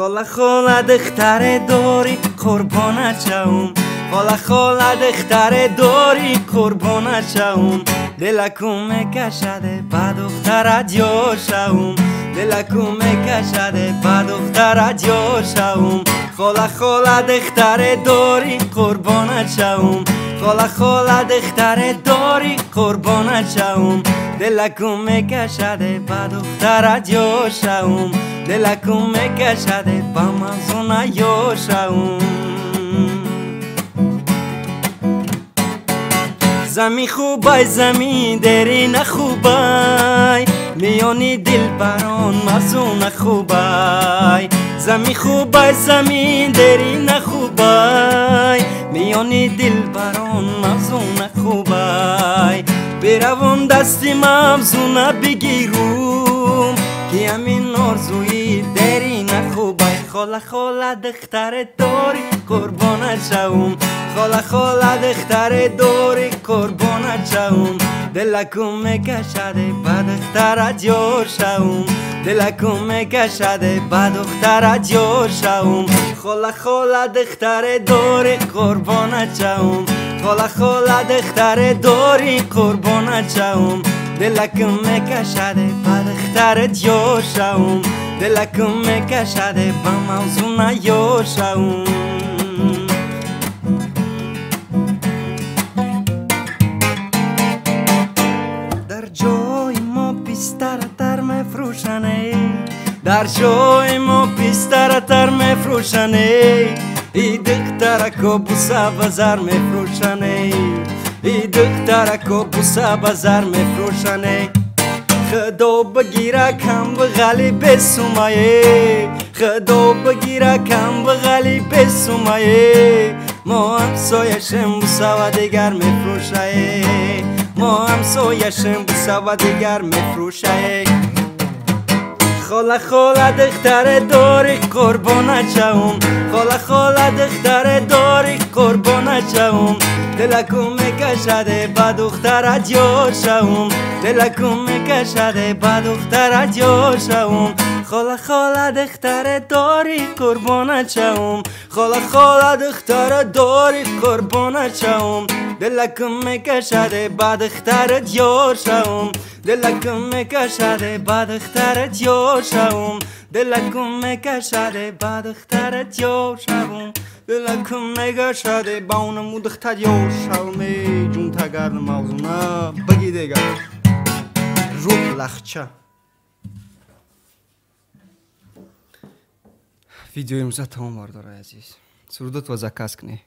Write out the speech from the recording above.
خاله خاله دختر داری قربانت شوم خاله خاله دختر داری قربانت شوم دلکم میکشده با دخترت یا شوم دلکم میکشده با دخترت یا شوم خاله خاله دختر داری قربانت شوم خاله خاله دختر داری قربانت شوم دلکم میکشده با دخترت یا شوم دلکم میکشده با مزونه یا شوم زمین خوبای زمین دری نخوبای میانی دل بران مزونه خوبای زمین خوبای زمین دری نخوبای میانی دل بران مزونه خوبای بروم دستی مزونه بگیروم که همین آرزوی دری نخوبای خاله خاله دختر داری قربانت شوم خاله خاله دختر داری قربانت شوم دلکم میکشده با دخترت یا شوم دلکم میکشده با دخترت یا شوم خاله خاله دختر داری قربانت شوم خاله خاله دختر داری قربانت شوم دلکم میکشده با دخترت یا شوم دلکم میکشده با موزونه یا شوم در جای ما بیسترتر میفروشنه در جای ما بیسترتر میفروشنه ای دخترکو بوسه بازار میفروشنه ای دخترکو بوسه بازار میفروشنه خدا بگیره کم بغلی بسومایه خدا بگیره کم بغلی بسومایه ما هم سایشم بوسه و دیگر میفروشه ما هم سایشم بوسه و دیگر میفروشه خاله خاله دختر داری قربانت شوم خاله خاله دختر داری قربانت شوم دلکم میکشده با دخترت یا شوم دلکم میکشده با دخترت یا شوم خاله خاله دختر داری قربانت شوم خاله خاله دختر داری قربانت شوم دلکم میکشده با دخترت یا شوم دلکم میکشده با دخترت یا شوم دلکم میکشده با دخترت یا شوم دلکم میکشده با اونم دختر یا شوم جون تگرد موضوعنا بگی دیگر روح لخچه ویدیوی امروز تمام بارداره عزیز سرودت و заказ کنی